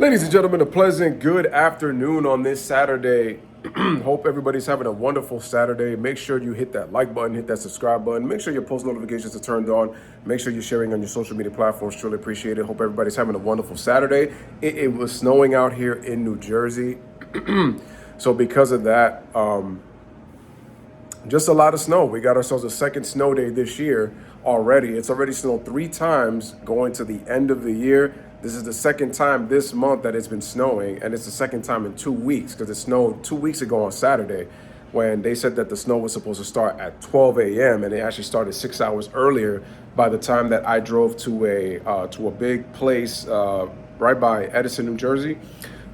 Ladies and gentlemen, a pleasant good afternoon on this Saturday. Hope everybody's having a wonderful Saturday. Make sure you hit that like button, hit that subscribe button. Make sure your post notifications are turned on. Make sure you're sharing on your social media platforms. Truly appreciate it. Hope everybody's having a wonderful Saturday. It was snowing out here in New Jersey. So because of that, just a lot of snow. We got ourselves a second snow day this year already. It's already snowed 3 times going to the end of the year. This is the second time this month that it's been snowing, and it's the second time in 2 weeks because it snowed 2 weeks ago on Saturday when they said that the snow was supposed to start at 12 a.m. and it actually started 6 hours earlier by the time that I drove to a big place right by Edison, New Jersey,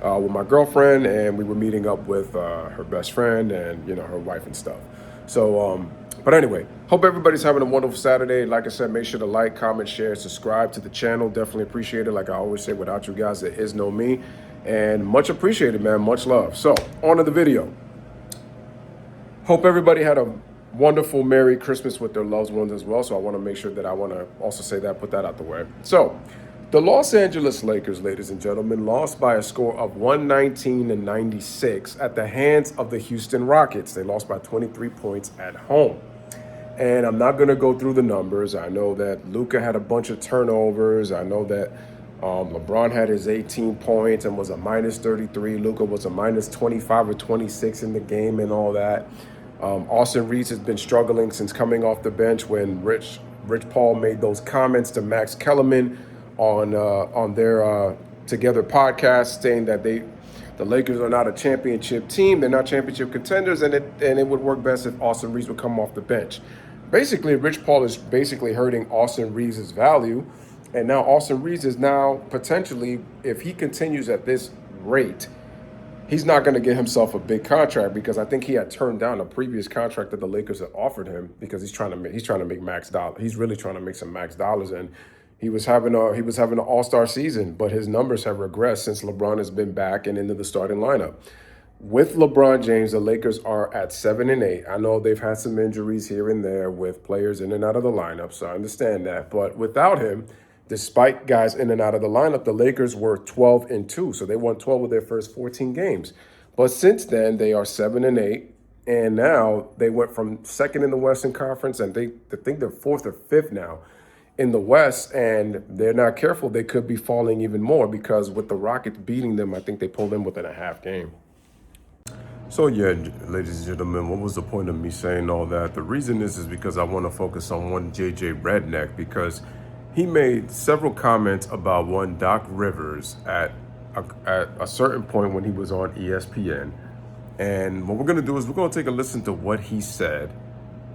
with my girlfriend, and we were meeting up with her best friend and her wife and stuff. So, but anyway, hope everybody's having a wonderful Saturday. Like I said, make sure to like, comment, share, subscribe to the channel. Definitely appreciate it. Like I always say, without you guys, there is no me. And much appreciated, man. Much love. So, on to the video. Hope everybody had a wonderful Merry Christmas with their loved ones as well. So I want to make sure that I want to also say that, put that out the way. So, the Los Angeles Lakers, ladies and gentlemen, lost by a score of 119-96 at the hands of the Houston Rockets. They lost by 23 points at home. And I'm not going to go through the numbers. I know that Luka had a bunch of turnovers. I know that LeBron had his 18 points and was a minus 33. Luka was a minus 25 or 26 in the game and all that. Austin Reeves has been struggling since coming off the bench when Rich Paul made those comments to Max Kellerman on their Together podcast, saying that the Lakers are not a championship team. They're not championship contenders, and it would work best if Austin Reeves would come off the bench. Basically, Rich Paul is basically hurting Austin Reeves' value, and now Austin Reeves is now potentially, if he continues at this rate, he's not going to get himself a big contract, because I think he had turned down a previous contract that the Lakers had offered him because he's trying to make max dollars. He's really trying to make some max dollars, and he was having an all-star season, but his numbers have regressed since LeBron has been back and into the starting lineup. With LeBron James, the Lakers are at 7-8. I know they've had some injuries here and there with players in and out of the lineup, so I understand that. But without him, despite guys in and out of the lineup, the Lakers were 12-2, so they won 12 of their first 14 games. But since then, they are 7-8, and now they went from second in the Western Conference, and I think they're fourth or fifth now in the West, and they're not careful, they could be falling even more, because with the Rockets beating them, I think they pulled in within a half game. So yeah, ladies and gentlemen, what was the point of me saying all that? The reason is because I want to focus on one JJ Redneck, because he made several comments about one Doc Rivers at a certain point when he was on ESPN. And what we're going to do is we're going to take a listen to what he said,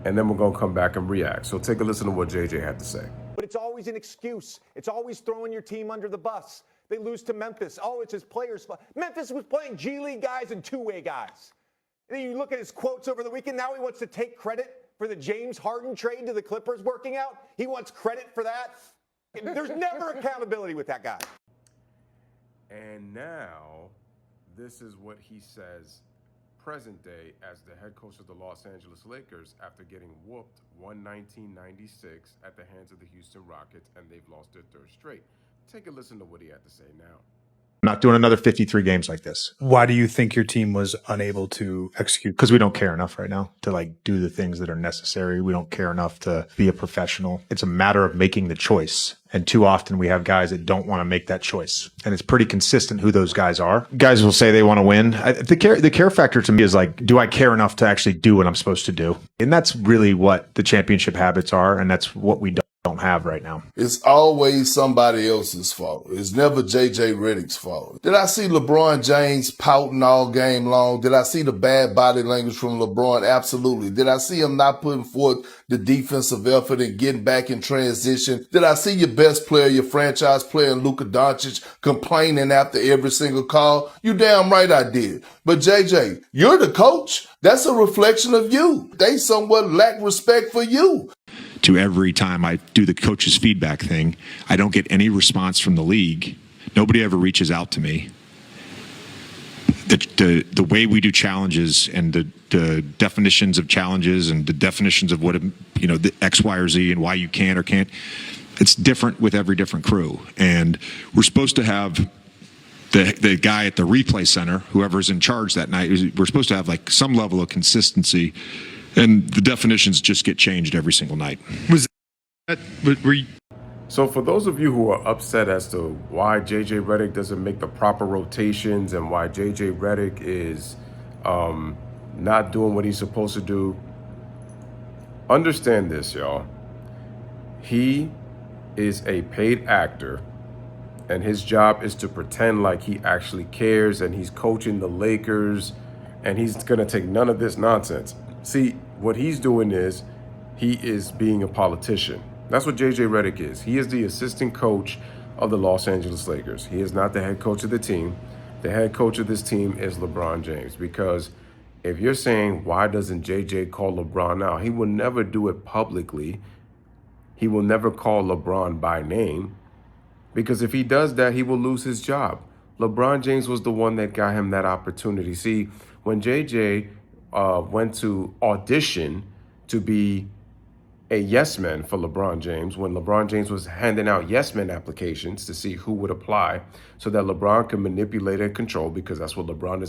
and then we're going to come back and react. So take a listen to what JJ had to say. But it's always an excuse. It's always throwing your team under the bus. They lose to Memphis. Oh, it's his players' fault. Memphis was playing G League guys and two-way guys. And then you look at his quotes over the weekend. Now he wants to take credit for the James Harden trade to the Clippers working out. He wants credit for that. There's never accountability with that guy. And now, this is what he says present day as the head coach of the Los Angeles Lakers after getting whooped 119-96 at the hands of the Houston Rockets, and they've lost their third straight. Take a listen to what he had to say now. Not doing another 53 games like this. Why do you think your team was unable to execute? Because we don't care enough right now to do the things that are necessary. We don't care enough to be a professional. It's a matter of making the choice. And too often we have guys that don't want to make that choice. And it's pretty consistent who those guys are. Guys will say they want to win. The care factor to me is do I care enough to actually do what I'm supposed to do? And that's really what the championship habits are. And that's what we don't have right now. It's always somebody else's fault. It's never JJ Redick's fault. Did I see LeBron James pouting all game long? Did I see the bad body language from LeBron? Absolutely. Did I see him not putting forth the defensive effort and getting back in transition? Did I see your best player, your franchise player, Luka Doncic, complaining after every single call? You damn right I did. But JJ, you're the coach. That's a reflection of you. They somewhat lack respect for you. To every time I do the coach's feedback thing, I don't get any response from the league. Nobody ever reaches out to me. The way we do challenges and the definitions of challenges and the definitions of what, the X, Y, or Z and why you can or can't, it's different with every different crew. And we're supposed to have the guy at the replay center, whoever's in charge that night, we're supposed to have like some level of consistency, and the definitions just get changed every single night. So for those of you who are upset as to why JJ Redick doesn't make the proper rotations and why JJ Redick is not doing what he's supposed to do, understand this, y'all. He is a paid actor, and his job is to pretend like he actually cares and he's coaching the Lakers, and he's going to take none of this nonsense. See, what he's doing is he is being a politician. That's what JJ Redick is. He is the assistant coach of the Los Angeles Lakers. He is not the head coach of the team. The head coach of this team is LeBron James, because if you're saying, why doesn't JJ call LeBron out? He will never do it publicly. He will never call LeBron by name, because if he does that, he will lose his job. LeBron James was the one that got him that opportunity. See, when JJ went to audition to be a yes man for LeBron James, when LeBron James was handing out yes men applications to see who would apply so that LeBron could manipulate and control, because that's what LeBron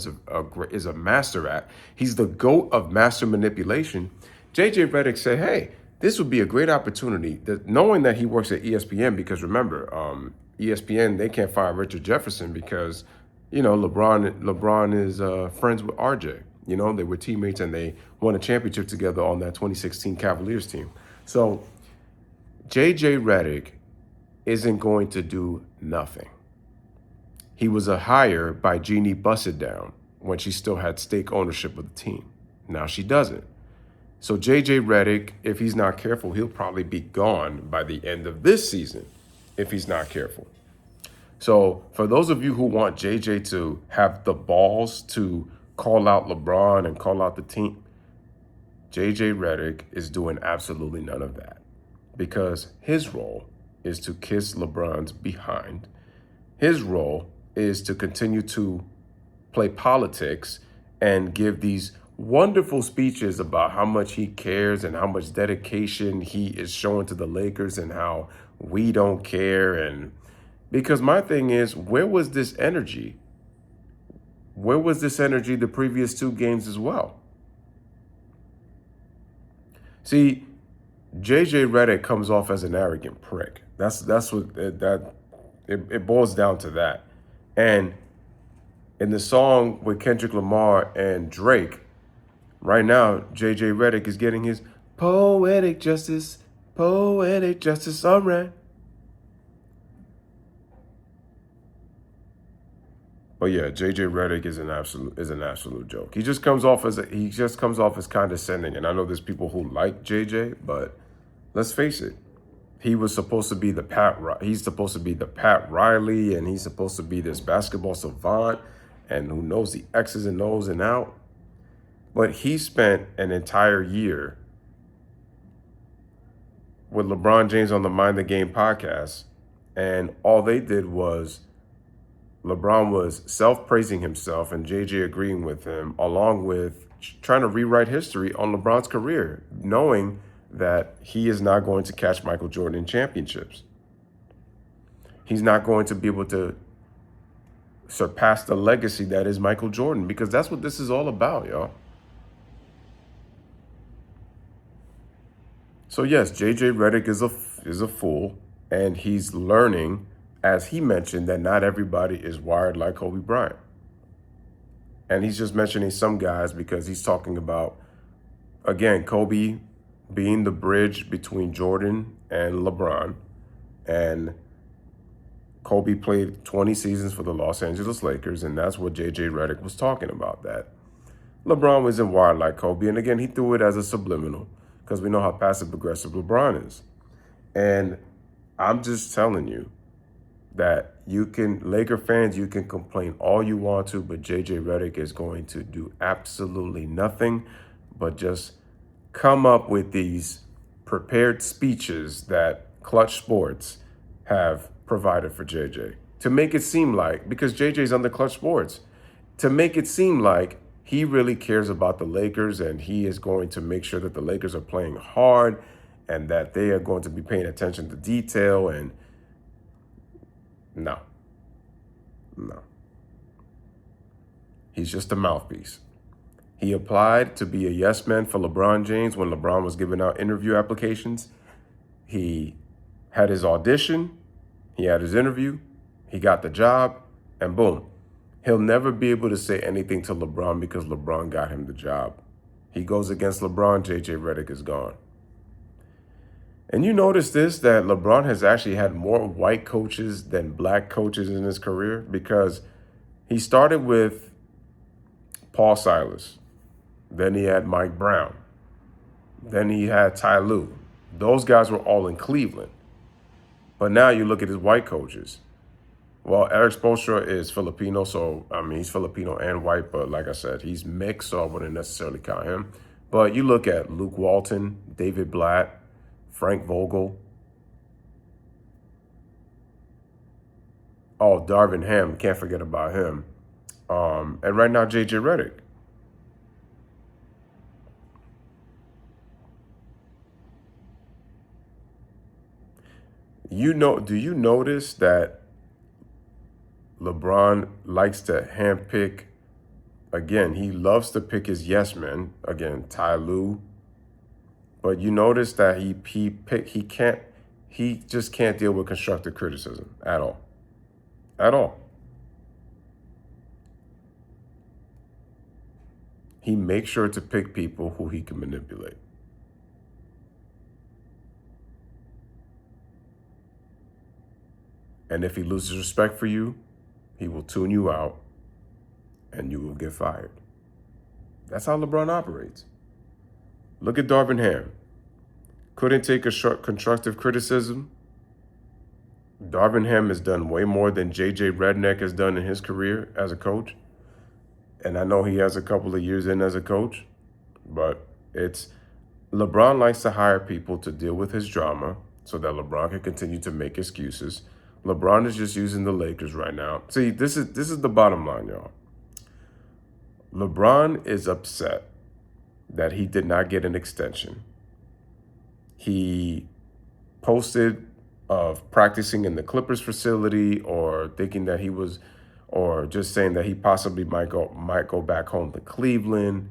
is a master at. He's the GOAT of master manipulation. JJ Redick said, hey, this would be a great opportunity, knowing that he works at ESPN, because remember, ESPN, they can't fire Richard Jefferson because, LeBron is friends with RJ. They were teammates and they won a championship together on that 2016 Cavaliers team. So JJ Redick isn't going to do nothing. He was a hire by Jeannie Bussedown when she still had stake ownership of the team. Now she doesn't. So JJ Redick, if he's not careful, he'll probably be gone by the end of this season if he's not careful. So for those of you who want JJ to have the balls to call out LeBron and call out the team, JJ Redick is doing absolutely none of that, because his role is to kiss LeBron's behind. His role is to continue to play politics and give these wonderful speeches about how much he cares and how much dedication he is showing to the Lakers and how we don't care. And because my thing is, where was this energy? Where was this energy the previous two games as well? See, JJ Redick comes off as an arrogant prick. That's what it boils down to that. And in the song with Kendrick Lamar and Drake, right now, JJ Redick is getting his poetic justice, all right. But yeah, JJ Redick is an absolute joke. He just comes off as condescending. And I know there's people who like JJ, but let's face it, he's supposed to be the Pat Riley, and he's supposed to be this basketball savant and who knows the X's and O's and out. But he spent an entire year with LeBron James on the Mind the Game podcast, and all they did was LeBron was self-praising himself and JJ agreeing with him, along with trying to rewrite history on LeBron's career, knowing that he is not going to catch Michael Jordan in championships. He's not going to be able to surpass the legacy that is Michael Jordan, because that's what this is all about, y'all. So yes, JJ Redick is a fool, and he's learning, as he mentioned, that not everybody is wired like Kobe Bryant. And he's just mentioning some guys because he's talking about, again, Kobe being the bridge between Jordan and LeBron. And Kobe played 20 seasons for the Los Angeles Lakers, and that's what JJ Redick was talking about, that LeBron wasn't wired like Kobe. And again, he threw it as a subliminal, because we know how passive-aggressive LeBron is. And I'm just telling you that Laker fans, you can complain all you want to, but JJ Redick is going to do absolutely nothing but just come up with these prepared speeches that Clutch Sports have provided for JJ to make it seem like, because JJ's on the Clutch Sports, to make it seem like he really cares about the Lakers and he is going to make sure that the Lakers are playing hard and that they are going to be paying attention to detail. And no. He's just a mouthpiece. He applied to be a yes man for LeBron James when LeBron was giving out interview applications. He had his audition, he had his interview, he got the job, and boom. He'll never be able to say anything to LeBron because LeBron got him the job. He goes against LeBron, JJ Redick is gone. And you notice this, that LeBron has actually had more white coaches than black coaches in his career, because he started with Paul Silas. Then he had Mike Brown. Then he had Ty Lue. Those guys were all in Cleveland. But now you look at his white coaches. Well, Eric Spoelstra is Filipino, so, he's Filipino and white, but like I said, he's mixed, so I wouldn't necessarily count him. But you look at Luke Walton, David Blatt, Frank Vogel. Oh, Darvin Ham, can't forget about him. And right now, JJ Redick. Do you notice that LeBron likes to handpick? Again, he loves to pick his yes men. Again, Ty Lue. But you notice that he just can't deal with constructive criticism at all. At all. He makes sure to pick people who he can manipulate. And if he loses respect for you, he will tune you out and you will get fired. That's how LeBron operates. Look at Darvin Ham. Couldn't take constructive criticism. Darvin Ham has done way more than JJ Redneck has done in his career as a coach. And I know he has a couple of years in as a coach, but LeBron likes to hire people to deal with his drama so that LeBron can continue to make excuses. LeBron is just using the Lakers right now. See, this is the bottom line, y'all. LeBron is upset that he did not get an extension. He posted of practicing in the Clippers facility, or thinking that he was, or just saying that he possibly might go back home to Cleveland.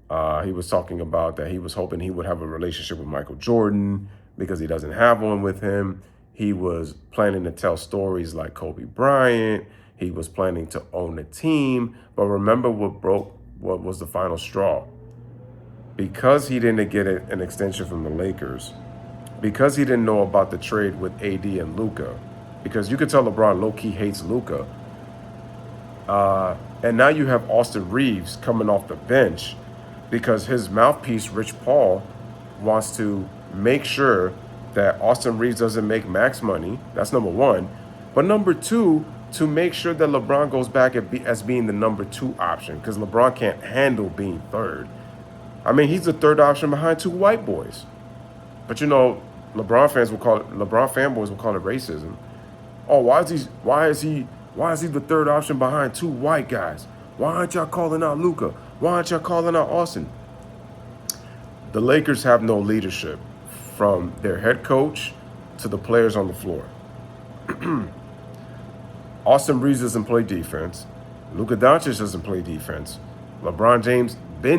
He was talking about that he was hoping he would have a relationship with Michael Jordan because he doesn't have one with him. He was planning to tell stories like Kobe Bryant. He was planning to own a team. But remember what was the final straw? Because he didn't get an extension from the Lakers, because he didn't know about the trade with AD and Luka, because you could tell LeBron low-key hates Luka. And now you have Austin Reeves coming off the bench because his mouthpiece, Rich Paul, wants to make sure that Austin Reeves doesn't make max money. That's number one. But number two, to make sure that LeBron goes back as being the number 2 option, because LeBron can't handle being third. He's the third option behind 2 white boys. But LeBron fanboys will call it racism. Oh, why is he the third option behind 2 white guys? Why aren't y'all calling out Luka? Why aren't y'all calling out Austin? The Lakers have no leadership, from their head coach to the players on the floor. Austin Reeves doesn't play defense. Luka Doncic doesn't play defense. LeBron James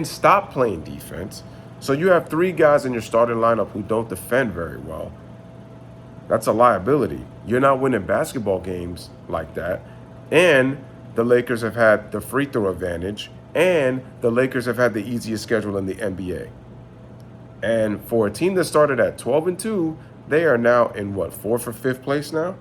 stopped playing defense. So you have 3 guys in your starting lineup who don't defend very well. That's a liability. You're not winning basketball games like that. And the Lakers have had the free throw advantage. And the Lakers have had the easiest schedule in the NBA. And for a team that started at 12-2, they are now in 4th or 5th place now?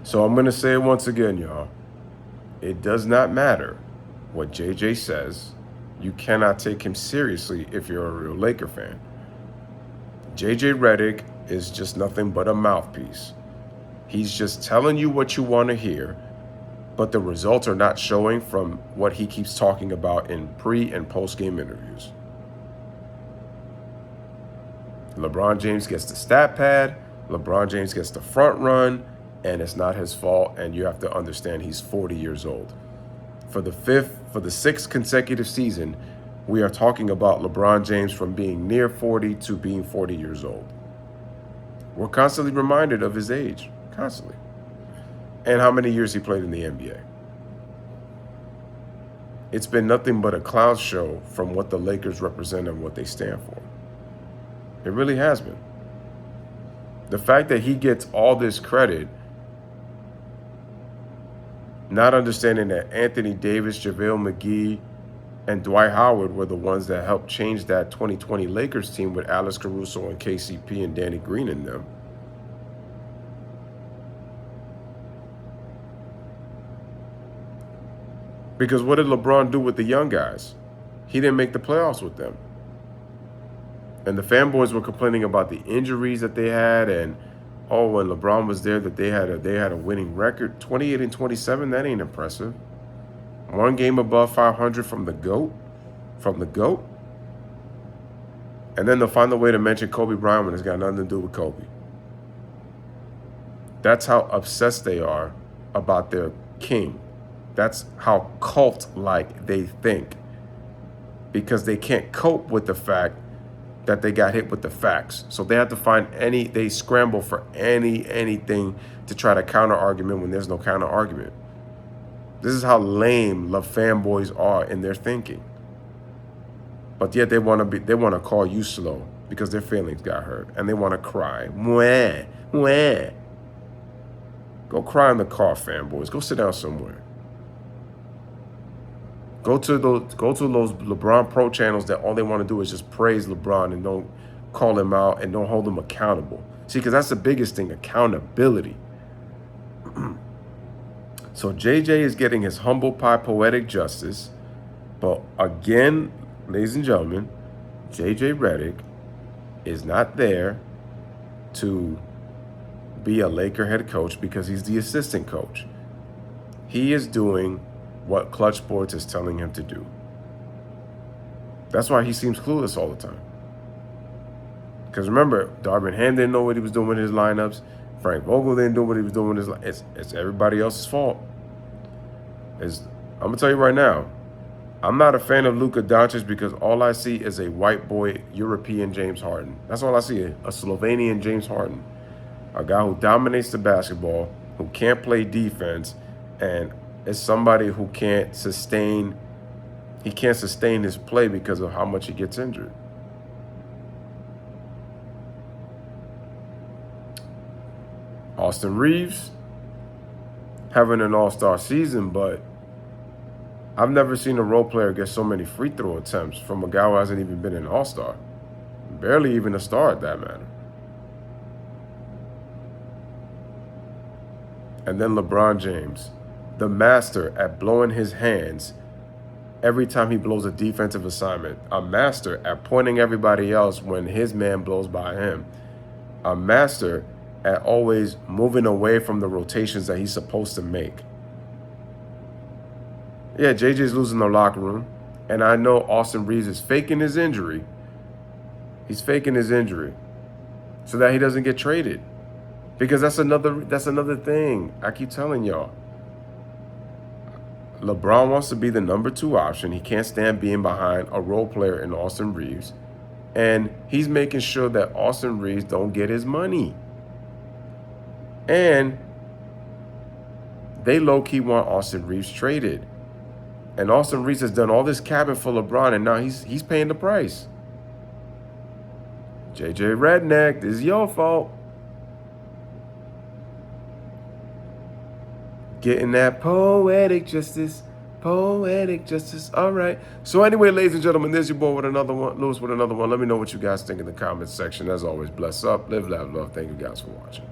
So I'm going to say it once again, y'all. It does not matter what JJ says. You cannot take him seriously if you're a real Laker fan. JJ Redick is just nothing but a mouthpiece. He's just telling you what you want to hear, but the results are not showing from what he keeps talking about in pre- and post-game interviews. LeBron James gets the stat pad. LeBron James gets the front run, and it's not his fault, and you have to understand he's 40 years old. For the 6th consecutive season, we are talking about LeBron James from being near 40 to being 40 years old. We're constantly reminded of his age, constantly, and how many years he played in the NBA. It's been nothing but a clown show from what the Lakers represent and what they stand for. It really has been. The fact that he gets all this credit, not understanding that Anthony Davis, JaVale McGee, and Dwight Howard were the ones that helped change that 2020 Lakers team with Alex Caruso and KCP and Danny Green in them. Because what did LeBron do with the young guys? He didn't make the playoffs with them. And the fanboys were complaining about the injuries that they had, and when LeBron was there, that they had a winning record. 28-27, that ain't impressive. One game above 500 from the GOAT. And then they'll find a way to mention Kobe Bryant when it's got nothing to do with Kobe. That's how obsessed they are about their king. That's how cult-like they think. Because they can't cope with the fact that they got hit with the facts. So they have to find they scramble for anything to try to counter-argument when there's no counter-argument. This is how lame love fanboys are in their thinking. But yet they want to call you slow because their feelings got hurt and they want to cry. Mwah, mwah. Go cry in the car, fanboys. Go sit down somewhere. Go to those LeBron Pro channels that all they want to do is just praise LeBron and don't call him out and don't hold him accountable. See, because that's the biggest thing, accountability. So JJ is getting his humble pie poetic justice. But again, ladies and gentlemen, JJ Redick is not there to be a Laker head coach because he's the assistant coach. He is doing what Clutch Sports is telling him to do. That's why he seems clueless all the time. Because remember, Darvin Ham didn't know what he was doing with his lineups. Frank Vogel didn't know what he was doing with his It's everybody else's fault. I'm going to tell you right now, I'm not a fan of Luka Doncic because all I see is a white boy European James Harden. That's all I see, a Slovenian James Harden. A guy who dominates the basketball, who can't play defense, and is somebody who can't sustain his play because of how much he gets injured. Austin Reeves having an all-star season, but I've never seen a role player get so many free throw attempts from a guy who hasn't even been an all-star. Barely even a star at that matter. And then LeBron James, the master at blowing his hands every time he blows a defensive assignment. A master at pointing everybody else when his man blows by him. A master at always moving away from the rotations that he's supposed to make. Yeah, JJ's losing the locker room. And I know Austin Reeves is faking his injury. He's faking his injury so that he doesn't get traded. Because that's another thing. I keep telling y'all. LeBron wants to be the number 2 option. He can't stand being behind a role player in Austin Reeves. And he's making sure that Austin Reeves don't get his money. And they low-key want Austin Reeves traded. And Austin Reeves has done all this capping for LeBron, and now he's paying the price. JJ Redneck, this is your fault. Getting that poetic justice. All right. So anyway, ladies and gentlemen, there's your boy with another one, Louis with another one. Let me know what you guys think in the comments section. As always, bless up, live, laugh, love. Thank you guys for watching.